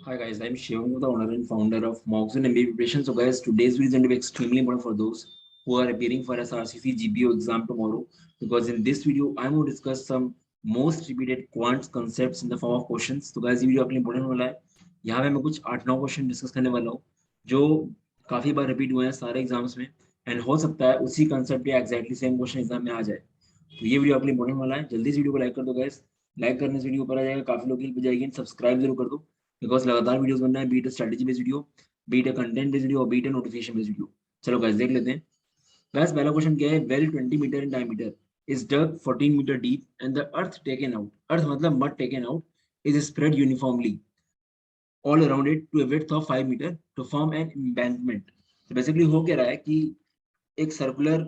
Hi guys, I'm Shivam, the owner and founder of Moxon MBA Preparation. So guys, today's video is going to be extremely important for those who are appearing for SRCC GPO exam tomorrow. Because in this video, I'm going to discuss some most repeated quant concepts in the form of questions. तो guys, ये video आपके लिए important वाला है. यहाँ पे मैं कुछ 8-9 क्वेश्चन डिस्कस करने वाला हूँ जो काफी बार रिपीट हुए हैं सारे एग्जाम्स में एंड हो सकता है उसी कंसेप्ट या एक्जैक्टली सेम क्वेश्चन एग्जाम में आ जाए. तो ये वीडियो आपके लिए इंपॉर्टेंट वाला है. जल्दी से वीडियो को लाइक कर दो गाइस. लाइक करने से वीडियो ऊपर आ जाएगा, काफी लोग हेल्प हो जाएगी. सब्सक्राइब जरूर कर दो बिकॉज लगातार वीडियोस बनना है, beat strategy based video, beat content based video और बीट नोटिफिकेशन बेस्ड वीडियो. चलो गाइस देख लेते हैं. गाइस पहला क्वेश्चन क्या है. Well 20 metre in diameter is dug 14 meter deep and the earth taken out, earth मतलब mud taken out is spread uniformly all around it to a width of 5 meter to form an embankment. तो basically हो क्या रहा है कि एक circular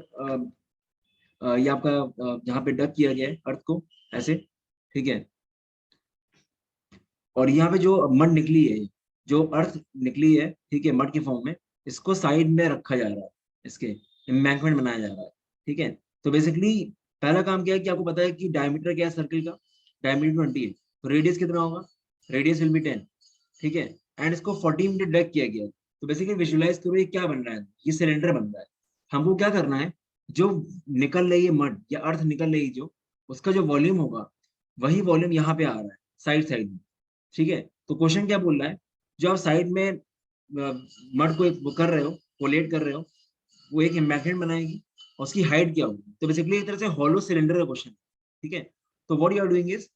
ये आपका जहाँ पे डग किया गया है अर्थ को ऐसे, ठीक है, और यहाँ पे जो मड निकली है, जो अर्थ निकली है, ठीक है, मड के फॉर्म में, इसको साइड में रखा जा रहा है, इसके एम्बैंकमेंट बनाया जा रहा है. ठीक है. तो बेसिकली पहला काम क्या है कि आपको पता है कि डायमीटर क्या है सर्कल का. डायमीटर 20 है तो रेडियस कितना होगा. Radius will be 10. ठीक है. एंड इसको 40 मीटर डग किया गया. तो बेसिकली विजुलाइज करो ये क्या बन रहा है. ये सिलेंडर बन रहा है. हमको क्या करना है, जो निकल रही है मड या अर्थ निकल रही है जो, उसका जो वॉल्यूम होगा वही वॉल्यूम यहाँ पे आ रहा है साइड साइड में. ठीक है. तो क्वेश्चन क्या बोल रहा है, जो आप साइड में मड को वो कर रहे हो, कोलेट कर रहे हो, वो एक एम्बैंकमेंट बनाएगी और उसकी हाइट क्या होगी. तो बेसिकली एक तरह से हॉलो सिलेंडर का क्वेश्चन. ठीक है. तो what you are doing is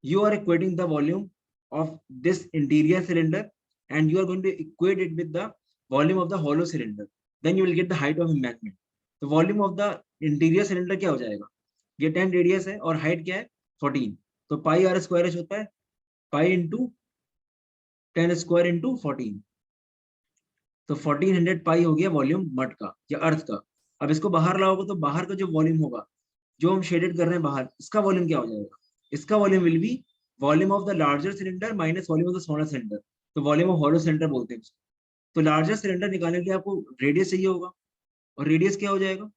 you are equating the volume of this interior cylinder and you are going to equate it with the volume of the hollow cylinder, then you will get the height of embankment. तो volume of the interior cylinder क्या हो जाएगा, ये 10 radius है और height क्या है 14. तो पाई आर स्क्वायर एच होता है पाई इंटू 10 स्क्वायर इंटू 14. तो 1400 पाई हो गया वॉल्यूम मड का या अर्थ का. अब इसको बाहर लाओगे तो बाहर का जो वॉल्यूम होगा, जो हम शेडेड कर रहे हैं बाहर, इसका वॉल्यूम क्या हो जाएगा. इसका volume will be volume of the larger cylinder minus volume of the smaller cylinder. तो वॉल्यूम ऑफ हॉलो सिलेंडर बोलते हैं उसको. तो लार्जर सिलेंडर निकालने के लिए आपको रेडियस चाहिए होगा और रेडियस क्या हो जाएगा,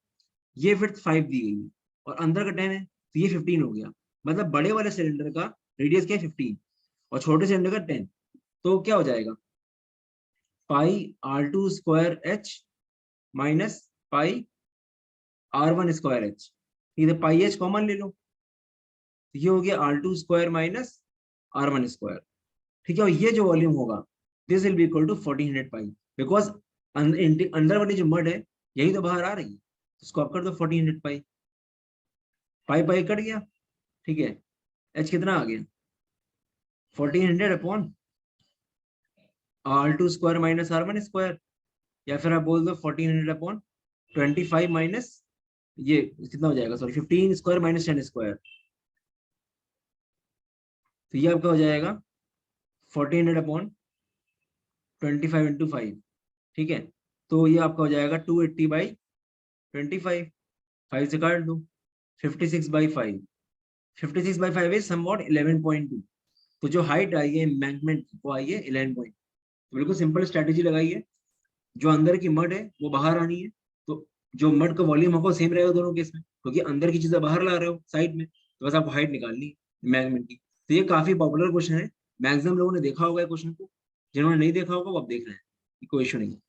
ये विड्थ 5 दी गई है और अंदर का 10 है तो ये 15 हो गया. मतलब बड़े वाले सिलेंडर का रेडियस क्या है 15 और छोटे सिलेंडर का 10. तो क्या हो जाएगा, पाई R2 square H minus pi R1 square H. इधर पाई एच कॉमन ले लो तो ये हो गया R2 square minus R1 square. ठीक है. और ये जो वॉल्यूम होगा this will be equal to 1400 pi because अंदर वाली जो मड है यही तो बाहर आ रही है. इसको आप कर दो 1400 पाई. पाई पाई कट गया. ठीक है. एच कितना आ गया 1400 upon R2 square minus R1 square, या फिर आप बोल दो 1400 अपॉन 25 माइनस ये कितना हो जाएगा, सॉरी 15 स्क्वायर माइनस 10 स्क्वायर. तो ये आपका हो जाएगा 1400 अपॉन 25 इंटू 5. ठीक है. तो ये आपका हो जाएगा 280 बाई 25. 5 से काट दो 56 बाई 5. 56 by 5 is somewhat 11.2. तो जो हाइट आई है एम्बैंकमेंट वो आई है 11. तो बिल्कुल सिंपल स्ट्रेटेजी लगाई है. जो अंदर की मड है वो बाहर आनी है. तो जो मड का वॉल्यूम होगा सेम रहेगा दोनों केस में, क्योंकि अंदर की चीजें बाहर ला रहे हो साइड में, तो बस आपको हाइट निकालनी है एम्बैंकमेंट की. तो ये काफी पॉपुलर क्वेश्चन है. मैक्सिमम लोगों ने देखा होगा क्वेश्चन को. जिन्होंने नहीं देखा होगा वो अब देख रहे हैं, कोई इशू नहीं है.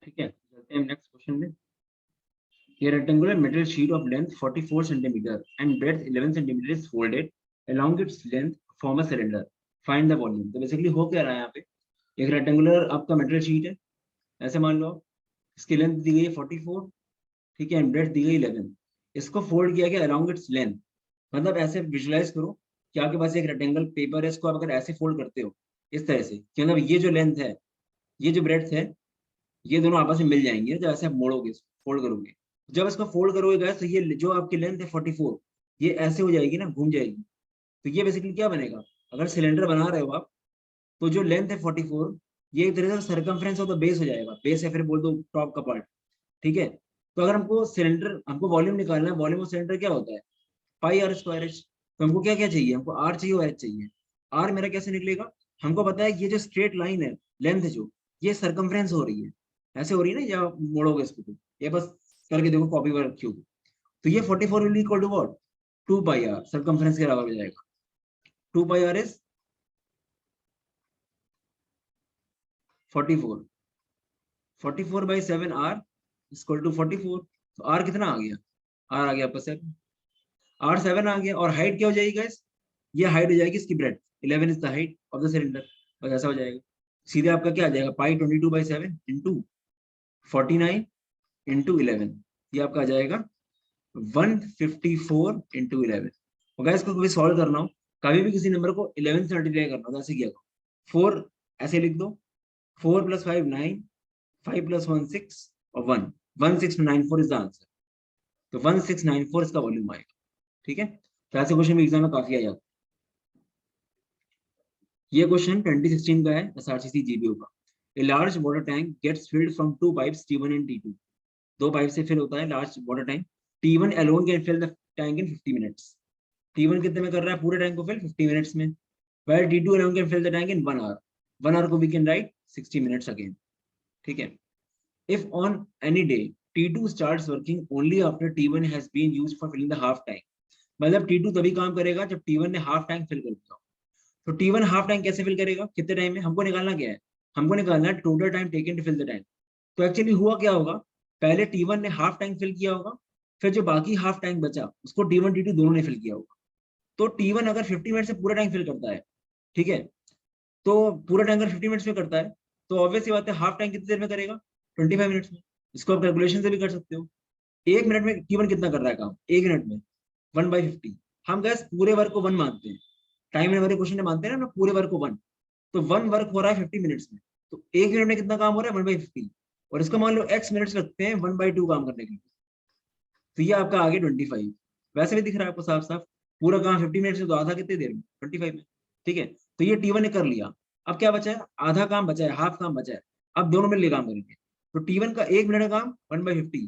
ठीक है. चलते हैं नेक्स्ट क्वेश्चन में. A rectangular metal sheet of length 44 centimeter and breadth 11 centimeter is folded along its length to form a cylinder. Find the volume. तो बेसिकली हो क्या रहा है यहाँ पे, एक रेक्टेंगुलर आपका मेटल शीट है ऐसे मान लो. इसकी लेंथ दी गई है 44. ठीक है. एंड ब्रेड्थ दी गई 11. इसको फोल्ड किया गया अलोंग इट्स लेंथ. मतलब ऐसे विजुलाइज करो कि आपके पास एक रेक्टेंगल पेपर है, इसको आप अगर ऐसे फोल्ड करते हो इस तरह से कि मतलब ये जो लेंथ है, ये जो ब्रेड्थ है, ये दोनों आपस में मिल जाएंगे जब ऐसे आप मोड़ोगे, फोल्ड करोगे. जब इसको फोल्ड करोगे गाइस तो ये जो आपकी लेंथ है 44, ये ऐसे हो जाएगी ना, घूम जाएगी. तो ये बेसिकली क्या बनेगा, अगर सिलेंडर बना रहे हो आप तो जो लेंथ है 44, ये एक तरह से सर्कमफ्रेंस ऑफ द बेस हो जाएगा. बेस या फिर बोल दो टॉप का पार्ट. ठीक है. तो अगर हमको सिलेंडर, हमको वॉल्यूम निकालना है, वॉल्यूम ऑफ सिलेंडर क्या होता है पाई आर स्क्वायर एच. तो हमको क्या क्या चाहिए, हमको आर चाहिए और एच चाहिए. आर मेरा कैसे निकलेगा, हमको पता है ये जो स्ट्रेट लाइन है, लेंथ है जो, ये सर्कमफ्रेंस हो रही है, ऐसे हो रही है ना, या मोड़ोगे इसको तो ये बस करके देखो कॉपी पर रखी होगी. तो ये 44 will equal to what 2 pi r, circumference के बराबर हो जाएगा. 2 pi r is 44 by 7 r equal to 44। तो आर कितना आ गया, आर आ गया आपका 7, आर 7 आ गया। और हाइट क्या हो जाएगी गाइस, ये हाइट हो जाएगी इसकी breadth, 11 is the height of the cylinder. बस ऐसा हो जाएगा। सीधे आपका क्या आ जाएगा, पाई 22 बाई 7 इंटू 49 इंटू 11, ये आपका आ जाएगा 154 इंटू 11। और गाइस को कभी सॉल्व करना हो, कभी भी किसी नंबर को 11 से मल्टीप्लाई करना हो तो ऐसे किया करो, 4 ऐसे लिख दो, 4 + 5 9, 5 + 1 6 और 1, 1694 इज द आंसर। तो 1694 इसका वॉल्यूम आएगा। ठीक है, तो ऐसे क्वेश्चन भी एग्जाम में काफी आ जाता है। ये क्वेश्चन 2016 का है, एसआरसीसी जीबीओ का। A large water tank gets filled from two pipes T1 and T2। दो पाइप से फिल होता है large water tank. T1 alone can fill the tank in 50 minutes. T1 कितने में कर रहा है पूरे टैंक को फिल, 50 मिनट्स में। While T2 alone can fill the tank in 1 hour। 1 hour को we can write 60 minutes again। ठीक है। If on any day T2 starts working only after T1 has been used for filling the half tank। मतलब T2 तभी काम करेगा जब T1 ने half tank fill कर दिया। तो T1 हाफ टैंक कैसे फिल करेगा, कितने टाइम में, हमको निकालना क्या है, हमको निकालना है total time taken to fill the tank. तो एक्चुअली हुआ क्या होगा, पहले T1 ने हाफ टैंक फिल किया होगा, फिर जो बाकी हाफ टैंक बचा उसको T1 T2 दोनों ने फिल किया होगा। तो T1 अगर 50 मिनट से पूरा टैंक फिल करता है, ठीक है, तो पूरा टैंक अगर 50 मिनट्स में करता है, तो ऑब्वियसली बात है हाफ टैंक कितनी देर में करेगा, 25 मिनट्स में। इसको आप कैलकुलेशन से भी कर सकते हो। एक मिनट में T1 कितना कर रहा है काम, एक मिनट में 1/50। हम गैस पूरे वर्क को 1 मानते हैं, टाइम एंड वाले क्वेश्चन में मानते हैं ना पूरे वर्क को 1। तो 1 वर्क हो रहा है 50 मिनट्स में, तो एक मिनट में कितना काम हो रहा है, 1/50। और इसको मान लो x मिनट्स लगते हैं 1/2 काम करने के लिए, तो ये आपका आगे 25। वैसे भी दिख रहा है आपको साफ साफ, पूरा काम 50 मिनट्स में तो आधा कितनी देर में, 25 में। ठीक है, तो ये T1 ने कर लिया। अब क्या बचा है, आधा काम बचा है, हाफ काम बचा है। अब दोनों मिलकर काम करेंगे। तो T1 का 1 मिनट का काम 1/50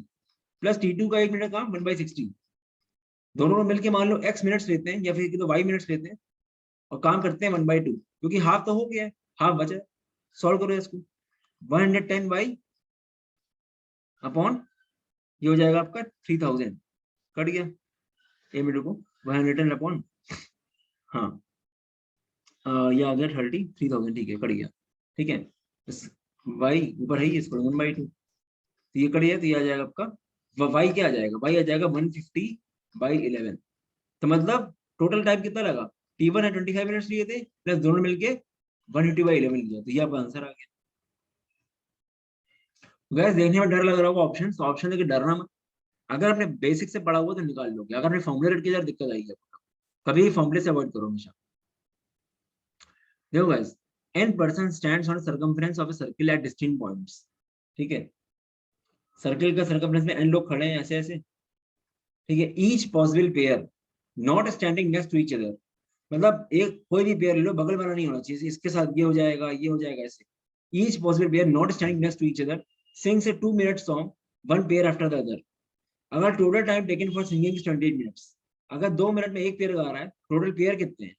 प्लस T2 का 1 मिनट का काम 1/60। दोनों में मिलकर मान लो x मिनट्स लेते हैं या फिर तो y मिनट्स लेते हैं और काम करते हैं 1/2, क्योंकि हाफ तो हो गया है, हाफ बचा है। सॉल्व करो इसको, 110 बाई अपॉन, ये हो जाएगा आपका 3000, कट गया ए मिनट को 110 अपॉन, हाँ ये आ गया 33,000। ठीक है, कट गया। ठीक है, वाई ऊपर है ही, इसको 1/2, तो ये कट गया, तो ये आ जाएगा आपका वाई क्या आ जाएगा, वाई आ जाएगा 150/11। तो मतलब टोटल टाइम कितना लगा, T1 है 25 मिनट्स लिए थे, प्लस दोनों मिलके 150/11 लिया, तो ये आपका आंसर आ गया। गैस देखने में डर लग रहा होगा ऑप्शन, तो ऑप्शन देके डरना मत। अगर आपने बेसिक से पढ़ा हुआ तो निकाल लोगे, अगर आपने फॉर्मूला रट के यार दिक्कत आएगी आपको। कभी फॉर्मूले से अवॉइड करो हमेशा। देखो guys, n person stands on circumference of a circle at distinct points। ठीक है, सर्कल का सर्कमफ्रेंस में n लोग खड़े हैं ऐसे ऐसे। ठीक है, each possible pair not standing next to each other. मतलब एक कोई भी पेयर ले लो, बगल वाला नहीं होना चाहिए, इसके साथ ये हो जाएगा, ये हो जाएगा ऐसे। Each possible pair not standing next to each other sings a 2 minute song, one pair after the other. अगर total time taken for singing is 28 minutes, अगर 2 मिनट में एक पेयर गा रहा है, टोटल पेयर कितने हैं,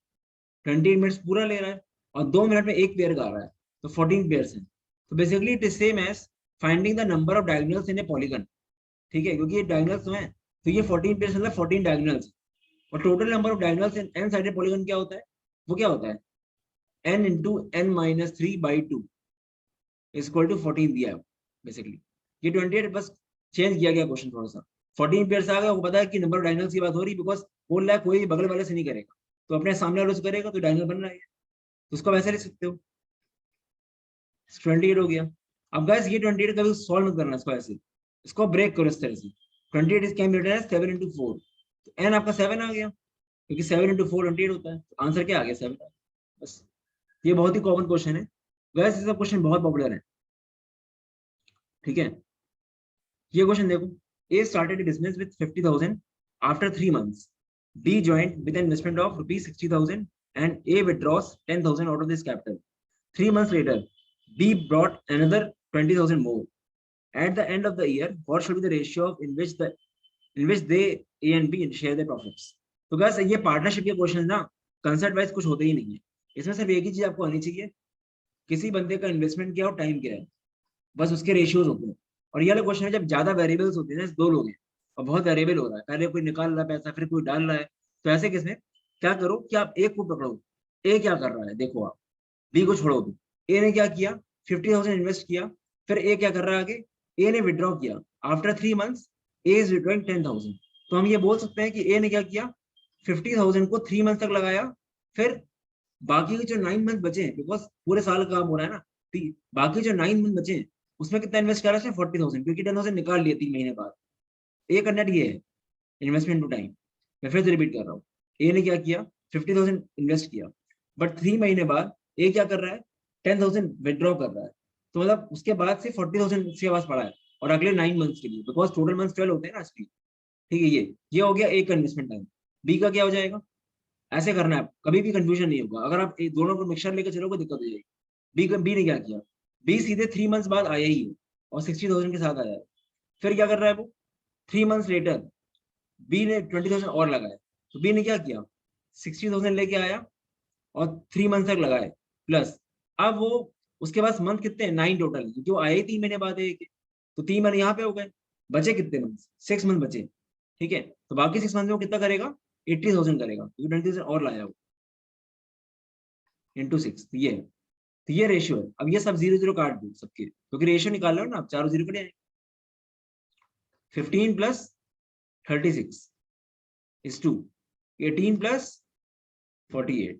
28 मिनट्स पूरा ले रहा है, और 2 मिनट में एक पेयर गा रहा है, तो 14 पेयर्स हैं। तो basically it is same as finding the number of diagonals in a polygon. ठीक है, क्योंकि ये डायगोनल्स तो हैं, तो ये 14 पेयर्स मतलब 14 डायगोनल्स। और total number of diagonals in an sided polygon क्या होता है, वो क्या होता है, n into n-3/2 equal to 14 दिया है बेसिकली। ये 28 बस चेंज किया गया क्वेश्चन थोड़ा सा। 14 पेयर्स आ गया, वो पता है कि नंबर ऑफ डायगोनल्स की बात हो रही, बिकॉज बोल रहा है कोई बगल वाले से नहीं करेगा, तो अपने सामने वाले से करेगा, तो डायगोनल बन रहा है, तो उसको वैसे लिख सकते हो। 28 हो गया। अब गाइस ये 28 कभी सॉल्व मत करना इसको ऐसे, इसको ब्रेक करो इस तरह से। 28 is can be written as 7 into 4, तो n आपका 7 आ गया, क्योंकि 7 into 4 28 होता है, तो आंसर क्या आ गया 7। बस ये बहुत ही कॉमन क्वेश्चन है वैसे, ये सब क्वेश्चन बहुत पॉपुलर है। ठीक है, ये क्वेश्चन देखो, A started business with 50,000 after 3 months, B joined with an investment of ₹60,000 and A withdraws 10,000 out of this capital. 3 months later B brought another 20,000 more. At the end of the year, what should be the ratio of in which they A and B share their profits? तो guys ये partnership के question ना concept wise कुछ होते ही नहीं है। इसमें सिर्फ एक ही चीज आपको आनी चाहिए, किसी बंदे का इन्वेस्टमेंट क्या और टाइम क्या है, बस उसके रेशियोज होते हैं। और ये वाला क्वेश्चन है जब ज्यादा वेरिएबल्स होते हैं, दो लोग हैं और बहुत वेरिएबल हो रहा है, पहले कोई निकाल रहा है पैसा, फिर कोई डाल रहा है, तो ऐसे किसमें क्या करो कि आप एक को पकड़ो, ए क्या कर रहा है देखो, आप बी को छोड़ो दो। ए ने क्या किया, 50,000 इन्वेस्ट किया, फिर ए क्या कर रहा है आगे, ए ने विड्रॉ किया, after 3 months A is withdrawing 10,000। तो हम ये बोल सकते हैं कि ए ने क्या किया, 50,000 को 3 मंथ तक लगाया, फिर बाकी के जो 9 मंथ बचे हैं, बिकॉज पूरे साल का काम हो रहा है ना, बाकी जो 9 मंथ बचे हैं उसमें कितना इन्वेस्ट करा है, 40,000, क्योंकि 10,000 निकाल लिया 3 महीने बाद। ए का नेट ये है, इन्वेस्टमेंट टू टाइम। मैं फिर से रिपीट कर रहा हूँ, ए ने क्या किया, 50,000 इन्वेस्ट किया, बट 3 महीने बाद ए क्या कर रहा है, 10,000 विड्रॉ कर रहा है। तो मतलब उसके बाद से 40,000 उसके पास पड़ा है, और अगले 9 मंथ्स के लिए, बिकॉज टोटल मंथ 12 होते हैं ना इसलिए। ठीक है, ये हो गया ए का इन्वेस्टमेंट टाइम। बी का क्या हो जाएगा, ऐसे करना है, कभी भी कंफ्यूजन नहीं होगा, अगर आप दोनों को मिक्सर लेकर चलोगे दिक्कत हो जाएगी। बी ने क्या किया, बी सीधे 3 मंथ्स बाद आया ही है और 60,000 के साथ आया है। फिर क्या कर रहा है वो, 3 मंथ्स लेटर बी ने 20,000 और लगाया, तो बी ने क्या किया, 60,000 लेके आया और 3 मंथ तक लगाए प्लस। अब वो उसके पास मंथ कितने हैं, 9 टोटल, क्योंकि वो आए 3 महीने बाद एक, तो 3 महीने यहाँ पे हो गए, बचे कितने मंथ, 6 मंथ बचे। ठीक है, तो बाकी 6 मंथ में वो कितना करेगा, 80,000 करेगा, क्योंकि 20,000 और लाया वो इंटू 6। तो ये रेशियो है। अब ये सब 0 0 काट दो सबके, क्योंकि रेशियो निकाल लो ना आप, चारों 0 कटे। 15 प्लस 36 इज टू 18 प्लस 48,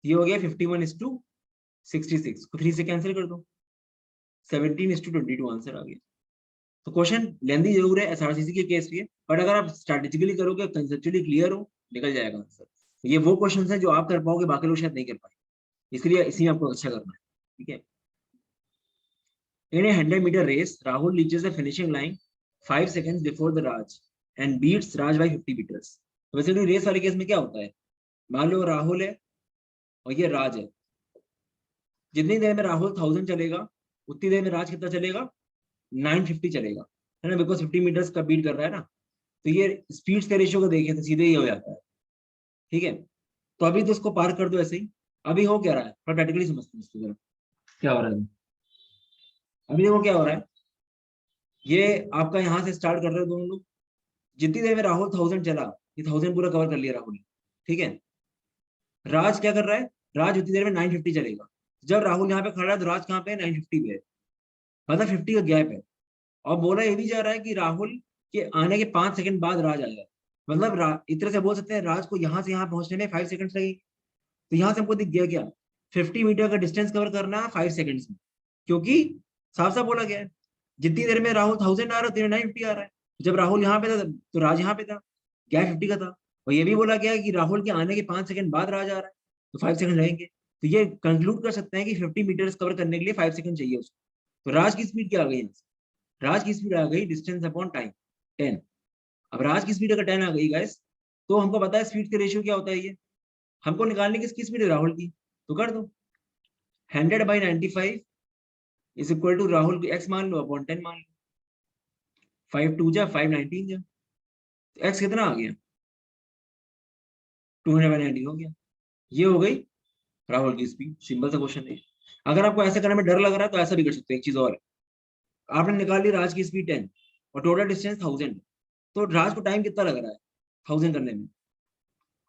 ये हो गया 51:66 को 3 से कैंसिल कर दो, 17:22 आंसर आ गया। तो क्वेश्चन लेंदी जरूर है एसआरसीसी के केस लिए, बट अगर आप स्ट्रेटेजिकली करोगे, कंसेप्चुअली क्लियर हो, निकल जाएगा आंसर। तो ये वो क्वेश्चन है जो आप कर पाओगे, बाकी लोग शायद नहीं कर पाए, इसलिए इसी में आपको अच्छा करना है। ठीक है, इन ए 100-meter race, Rahul reaches the finishing line 5 seconds before the Raj and beats Raj by 50 meters. तो वैसे रेस वाले केस में क्या होता है, मान लो राहुल है और ये राज है, जितनी देर में राहुल 1000 चलेगा उतनी देर में राज कितना चलेगा, 950 चलेगा, है ना, बिकॉज 50 मीटर्स का बीट कर रहा है ना। तो ये स्पीड्स के रेशियो को देखें तो सीधे ही हो जाता है। ठीक है, तो अभी तो उसको पार कर दो ऐसे ही। अभी हो क्या रहा है, थोड़ा प्रैक्टिकली समझते हैं इसको जरा, क्या हो रहा है अभी। देखो क्या हो रहा है, ये आपका यहाँ से स्टार्ट कर रहे हो दोनों लोग, जितनी देर में राहुल 1000 चला, ये 1000 पूरा कवर कर लिया राहुल ने। ठीक है, राज क्या कर रहा है, राज उतनी देर में 950 चलेगा। जब राहुल यहाँ पे खड़ा है तो राज कहाँ पे है, 950 पे है, मतलब 50 का गैप है। और बोला ये भी जा रहा है कि राहुल के आने के 5 सेकंड बाद राज आएगा, मतलब एक तरह से बोल सकते हैं राज को यहाँ से यहाँ पहुंचने में 5 सेकंड लगेगी। तो यहाँ से हमको दिख गया क्या, 50 मीटर का डिस्टेंस कवर करना है 5 सेकंड्स में, क्योंकि साफ साफ बोला गया है जितनी देर में राहुल 1000 आ रहा है उतनी 950 आ रहा है। जब राहुल यहाँ पे था तो राज यहाँ पे था, गैप 50 का था। और ये भी बोला गया है कि राहुल के आने के 5 सेकंड बाद राज आ रहा है, तो 5 सेकंड लगेंगे। तो ये कंक्लूड कर सकते हैं कि 50 मीटर्स कवर करने के लिए 5 सेकंड चाहिए उसको। तो राज की स्पीड क्या आ गई, राज की स्पीड आ गई डिस्टेंस अपॉन टाइम 10। अब राज की स्पीड अगर 10 आ गई गाइस, तो हमको पता है स्पीड का रेशियो क्या होता है, ये हमको निकालने किसकी स्पीड है, राहुल की। तो कर दो 100/95 इज इक्वल टू राहुल की एक्स मान लो अपॉन 10 मान लो, 5 2 जा 5 19 जा, तो एक्स कितना आ गया, 200/19 हो गया। ये हो गई राहुल की स्पीड, सिंपल सा क्वेश्चन है। अगर आपको ऐसा करने में डर लग रहा है तो ऐसा भी कर सकते हैं। एक चीज और है, आपने निकाल ली राज की स्पीड 10 और टोटल डिस्टेंस 1000, तो राज को टाइम कितना लग रहा है 1000 करने में,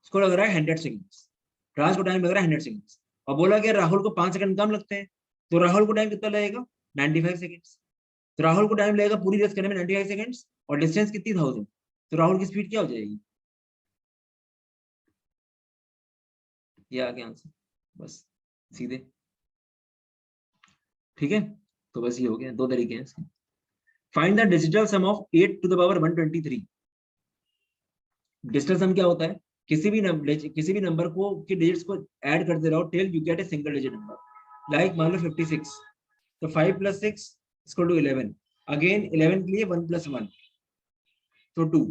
उसको लग रहा है 100 सेकंड्स, राज को टाइम लग रहा है 100 सेकंड्स। और बोला कि राहुल को 5 सेकंड कम लगते हैं, तो राहुल को टाइम कितना लगेगा 95 सेकंड्स। तो राहुल को टाइम लगेगा पूरी रेस करने में 95 सेकंड्स, और डिस्टेंस कितनी 1000, तो राहुल की स्पीड क्या हो जाएगी, ये आ गया आंसर, बस सीधे। ठीक है, तो बस ये हो गया, दो तरीके हैं इसके। Find the digital sum of 8 to the power 123। Digital sum क्या होता है, किसी भी नंबर को के डिजिट्स को ऐड करते रहो till you get a single digit number. Like मान लो 56, तो 5 + 6 = 11, अगेन 11 के लिए 1 + 1 तो 2।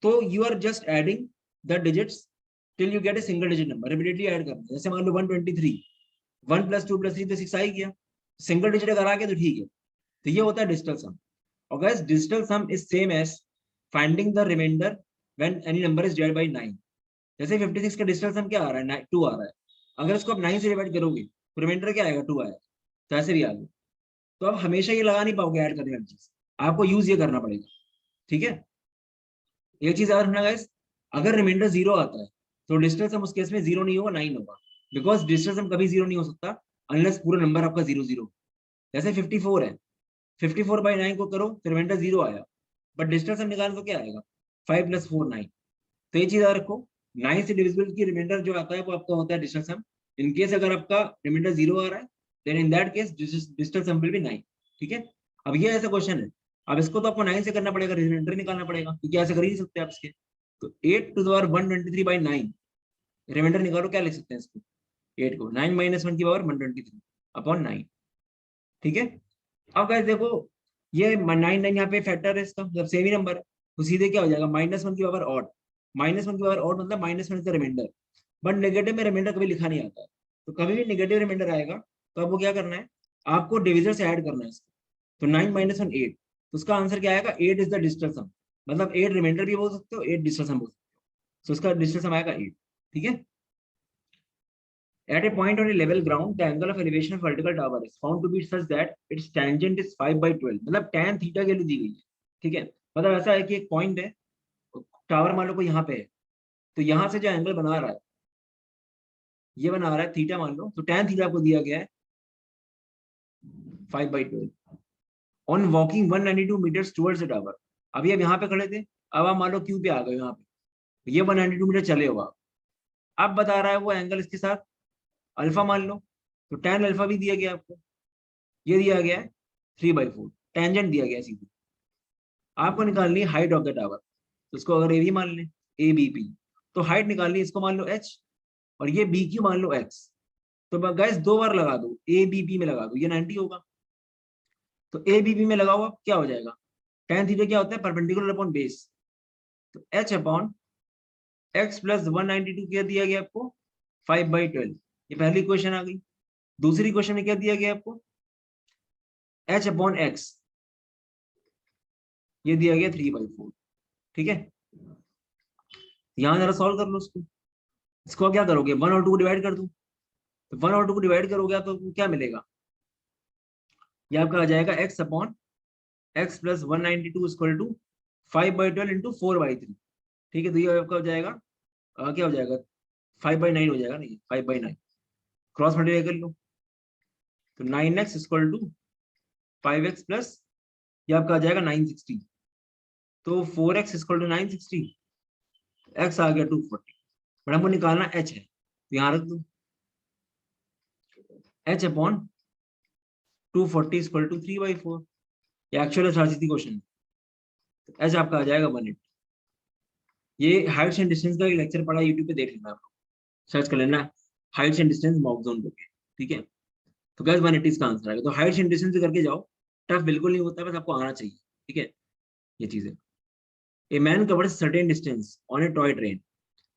तो you are just adding the digits till you get a single digit number, repeatedly add करना। जैसे मान लो 123, 1 + 2 + 3 तो 6 आ ही गया, सिंगल डिजिट अगर आ गया तो ठीक है। तो ये होता है डिजिटल सम। और guys digital sum is same as finding the remainder when any number is divided by 9। जैसे 56 का डिजिटल सम क्या आ रहा है, 2 आ रहा है, अगर इसको आप 9 से डिवाइड करोगे तो रिमाइंडर क्या आएगा, 2 आएगा, तो ऐसे भी आ गया। तो आप हमेशा ये लगा नहीं पाओगे ऐड करने वाली चीज, आपको यूज ये करना पड़ेगा। ठीक है, एक चीज याद रखना गाइस, अगर रिमाइंडर 0 आता है तो डिजिटल सम उस केस में 0 नहीं होगा, 9 होगा, बिकॉज डिजिटल सम कभी 0 नहीं हो सकता अनलेस पूरा नंबर आपका 0 0। जैसे 54 है, 54/9 को करो तो रिमाइंडर 0 आया, बट डिस्टेंस हम निकाल तो क्या आएगा 5 + 4 9। तो ये चीज याद रखो, 9 से डिविजिबल की रिमाइंडर जो आता है वो आपका होता है डिस्टेंस सम। इन केस अगर आपका रिमाइंडर 0 आ रहा है then in that case distance sum will be 9। ठीक है, अब ये ऐसा क्वेश्चन है, अब इसको तो आपको 9 से करना पड़ेगा, रिमाइंडर निकालना पड़ेगा, क्योंकि ऐसे कर ही नहीं सकते आप इसके। तो 8⁻123/9 रिमाइंडर निकालो, क्या लिख सकते हैं इसको, 8 को 9 - 1 की पावर 123/9। ठीक है, अब गाइस देखो ये 9 यहाँ पे फैक्टर है इसका, मतलब सेम ही नंबर है, तो सीधे क्या हो जाएगा -1 की पावर ऑड। -1 की पावर ऑड मतलब -1 का रिमाइंडर, बट नेगेटिव में रिमाइंडर कभी लिखा नहीं आता है। तो कभी भी नेगेटिव रिमाइंडर आएगा तो आपको क्या करना है, आपको डिविजर से ऐड करना है इसको। तो 9 - 1 8, तो उसका आंसर क्या आएगा, 8 इज द डिजिटल सम, मतलब 8 रिमाइंडर भी बोल सकते हो, 8 डिजिटल सम बोल सकते हो। तो उसका डिजिटल सम आएगा 8। ठीक है, at a point on a level ground, the angle of elevation of vertical tower is found to be such that its tangent is 5/12, मतलब tan थीटा के लिए दी गई है। ठीक है, मतलब ऐसा है कि एक पॉइंट है, टावर मान लो कोई यहाँ पे है, तो यहाँ से जो एंगल बना रहा है, ये बना रहा है थीटा मान लो, तो tan थीटा आपको दिया गया है 5/12 on walking 192 metres towards the tower. अभी अब यहाँ पे खड़े थे, अब आप मान लो क्यू पे आ गए यहाँ पे, ये 192 मीटर चले हो आप, अब बता रहा है वो एंगल इसके साथ अल्फा मान लो, तो tan अल्फा भी दिया गया आपको, ये दिया गया है 3/4, टेंजेंट दिया गया है सीधी। आपको निकालनी है हाइट ऑफ द टावर, तो इसको अगर ए बी मान लें, ए बी पी, तो हाइट निकालनी है, इसको मान लो h और ये बी क्यू मान लो x। तो गैस 2 बार लगा दो, ए बी पी में लगा दो, ये 90 होगा। तो ए बी पी में लगाओ, अब क्या हो जाएगा, tan थीटा क्या होता है, परपेंडिकुलर अपॉन बेस, तो h अपॉन x + 192 क्या दिया गया आपको 5/12। ये पहली क्वेश्चन आ गई। दूसरी क्वेश्चन में क्या दिया गया आपको, h अपॉन x, ये दिया गया 3/4। ठीक है, यहां जरा सॉल्व कर लो उसको। इसको क्या करोगे, 1 और 2 को डिवाइड कर दो, तो 1 और 2 को डिवाइड करोगे तो क्या मिलेगा, ये आपका आ जाएगा x अपॉन x + 192 = 5/12 × 4/3। ठीक है, तो ये आपका हो जाएगा क्या हो जाएगा 5/9 हो जाएगा, नहीं 5/9, क्रॉस मल्टीप्लाई कर लो, तो 9x = 5x प्लस ये आपका आ जाएगा 960, तो 4x = 960, x आ गया 240, बट हमको निकालना h है, तो यहाँ रख दो, h अपॉन 240 = 3/4, ये एक्चुअल एसआरसीटी क्वेश्चन, तो h आपका आ जाएगा 180। ये हाइट्स एंड डिस्टेंस का एक लेक्चर पढ़ा यूट्यूब पे, देख लेना आप, सर्च कर लेना Heights and distance mock zone करके। ठीक है, तो गैस 180 इसका आंसर आएगा। तो हाइट्स एंड डिस्टेंस करके जाओ, टफ बिल्कुल नहीं होता है, बस आपको आना चाहिए। ठीक है, ये चीज है। A man covers certain distance on A toy train,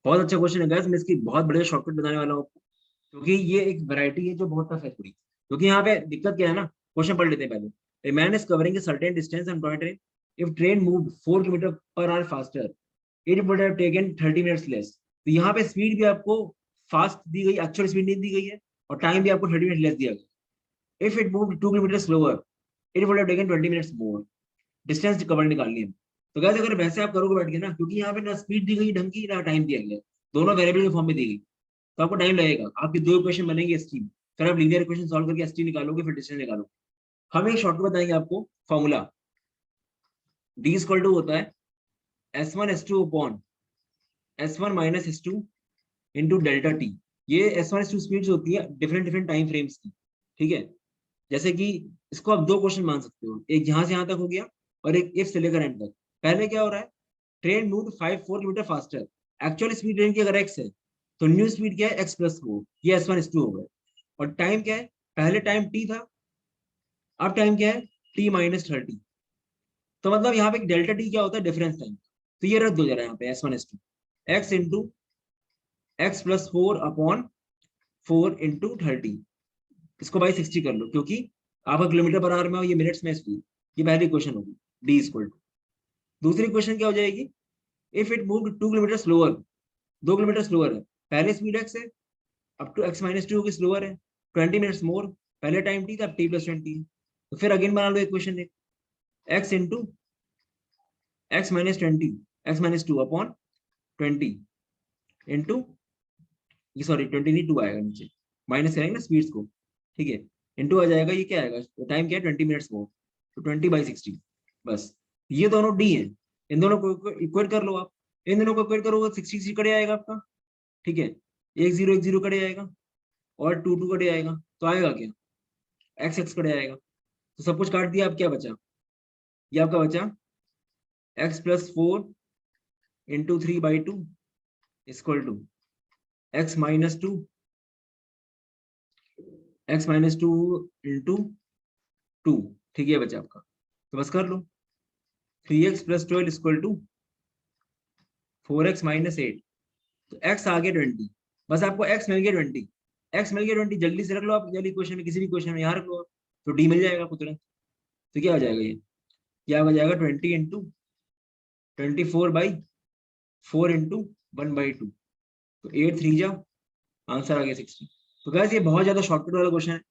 बहुत अच्छा क्वेश्चन है गैस, मैं इसकी बहुत बढ़िया शॉर्टकट बताने वाला हूँ, क्योंकि ये एक वैरायटी है जो बहुत टफ है थोड़ी। क्योंकि यहाँ पे दिक्कत क्या है ना, क्वेश्चन पढ़ लेते हैं पहले। A man is covering a certain distance on toy train, if train moved 4 km/h faster it would have taken 30 minutes less. तो यहाँ पे स्पीड भी आपको फास्ट दी गई, एक्चुअल स्पीड नहीं दी गई है, और टाइम भी आपको 30 मिनट लेस दिया गया। If it moved 2 km slower it would have taken 20 minutes more. Distance cover निकालनी है। तो गैस अगर वैसे आप करोगे बैठ के ना, क्योंकि यहाँ पे ना स्पीड दी गई ढंग की, ना टाइम दिया गया, दोनों वेरिएबल के फॉर्म में दी गई, तो आपको टाइम लगेगा। आपकी 2 इक्वेशन बनेंगे एसटी में, फिर आप लीनियर इक्वेशन सॉल्व करके एसटी निकालोगे, फिर डिस्टेंस निकालोगे। हम एक शॉर्टकट बताएंगे आपको, फॉर्मूला d = होता है s1 s2 upon s1 - s2 into delta T. ये s1 s2 स्पीड्स होती है डिफरेंट डिफरेंट टाइम फ्रेम्स की। ठीक है, जैसे कि इसको आप 2 क्वेश्चन मान सकते हो, एक यहाँ से यहाँ तक हो गया और एक इफ से लेकर एंड तक। पहले क्या हो रहा है, train move 4 km faster, actual speed train की अगर x है तो न्यू स्पीड क्या है x + 4, ये s1 s2 हो गए। और टाइम क्या है, पहले टाइम t था, अब टाइम क्या है t - 30। तो मतलब यहाँ पे डेल्टा टी क्या होता है, डिफरेंस टाइम। तो ये रद्द हो जा रहा है यहाँ पे s1 s2, x into x + 4 upon 4 × 30, इसको बाई 60 कर लो, क्योंकि आपका km/h में हो, ये मिनट्स में स्पीड। ये पहली क्वेश्चन होगी, d = दूसरी क्वेश्चन क्या हो जाएगी, if it move 2 km slower, 2 kilometre slower है, पहले स्पीड x है, अब टू x - 2 की स्लोअर है, 20 मिनट्स मोर, पहले टाइम t था, अब t + 20। तो फिर अगेन बना लो इक्वेशन, एक x into x - 20, x - 2 upon 20 into, ये सॉरी 20 नहीं 2 आएगा नीचे, माइनस करेंगे ना स्पीड्स को। ठीक है, इंटू आ जाएगा, ये क्या आएगा, टाइम क्या है 20 मिनट्स मोर, तो 20/60 बस। ये दोनों डी हैं, इन दोनों को इक्वेट कर लो आप, इन दोनों को इक्वेट करोगे 60 कड़े आएगा आपका, ठीक है, 1 0 कड़े आएगा और 2 कड़े आएगा, तो आएगा क्या, x कड़े आएगा। तो सब कुछ काट दिया, अब क्या बचा, ये आपका बचा x + 4 × 3/2 इक्वल टू x - 2 × 2, ठीक है बचा आपका, तो बस कर लो 3x + 12 इक्वल टू 4x - 8, तो x आ गया 20, बस आपको x मिल गया 20, x मिल गया 20, जल्दी से रख लो आप, जल्दी क्वेश्चन में, किसी भी क्वेश्चन में यहाँ रख लो आप, तो d मिल जाएगा आपको तुरंत। तो क्या हो जाएगा, ये क्या हो जाएगा 20 × 24/4 × 1/2, तो 8 3 जा, आंसर आ गया 60। तो गाइस ये बहुत ज्यादा शॉर्टकट वाला क्वेश्चन है,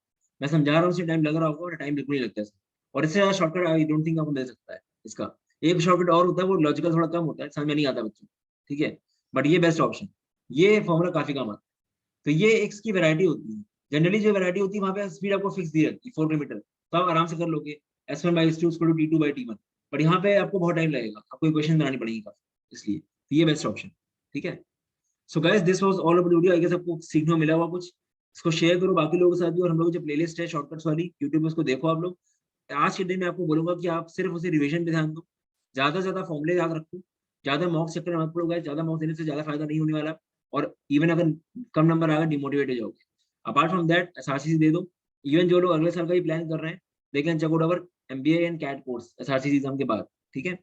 मैं समझा रहा हूँ, इससे टाइम लग रहा होगा, और टाइम बिल्कुल नहीं लगता है, और इससे ज्यादा शॉर्टकट आई डोंट थिंक आपको मिल सकता है इसका। एक शॉर्टकट और होता है, वो लॉजिकल थोड़ा कम होता है, समझ में नहीं आता बच्चों, ठीक है, बट ये बेस्ट ऑप्शन, ये फॉर्मूला काफी काम आता है। तो ये एक्स की वैरायटी होती है, जनरली जो वैरायटी होती है वहाँ पे स्पीड आपको फिक्स दी रहती है 4 किलोमीटर, तो आप आराम से कर लोगे S1/S2 = T2/T1, बट यहाँ पे आपको बहुत टाइम लगेगा, आपको इक्वेशन बनानी पड़ेगी काफी, इसलिए तो ये बेस्ट ऑप्शन, ठीक है। So guys this was all about video, I guess आपको सीखने को मिला होगा कुछ, इसको शेयर करो बाकी लोगों के साथ भी, और हम लोग जो प्लेलिस्ट है शॉर्टकट्स वाली यूट्यूब पे, उसको देखो आप लोग। आज के दिन में आपको बोलूंगा कि आप सिर्फ उसे रिवीजन पे ध्यान दो, ज्यादा से ज्यादा फॉर्मूले याद रखो, ज्यादा मॉक चक्कर में मत पड़ो गाइस, ज्यादा मॉक देने से ज्यादा फायदा नहीं होने वाला, और इवन अगर कम नंबर आएगा डिमोटिवेट हो जाओगे। अपार्ट फ्रॉम दैट एसआरसीसी दे दो, इवन जो लोग अगले साल का ही प्लान कर रहे हैं, they can check out our MBA and CAT course SRCC exam के बाद, ठीक है।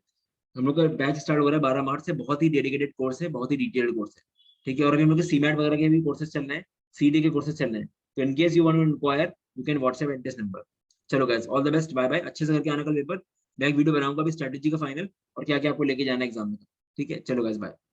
हम लोग का बैच स्टार्ट हो रहा है 12 मार्च से, बहुत ही डेडिकेटेड कोर्स है, बहुत ही डिटेल्ड कोर्स है, ठीक है। और अभी हम लोग के सीमैट वगैरह के भी कोर्सेज चल रहे हैं, सीडी के कोर्सेज चल रहे हैं, तो in case you want to inquire you can WhatsApp and this number. चलो guys all the best, bye bye, अच्छे से करके आना कल पेपर, मैं एक वीडियो बनाऊंगा अभी स्ट्रेटेजी का फाइनल, और क्या क्या आपको लेके जाना है एग्जाम में, ठीक है। चलो गाइस बाय।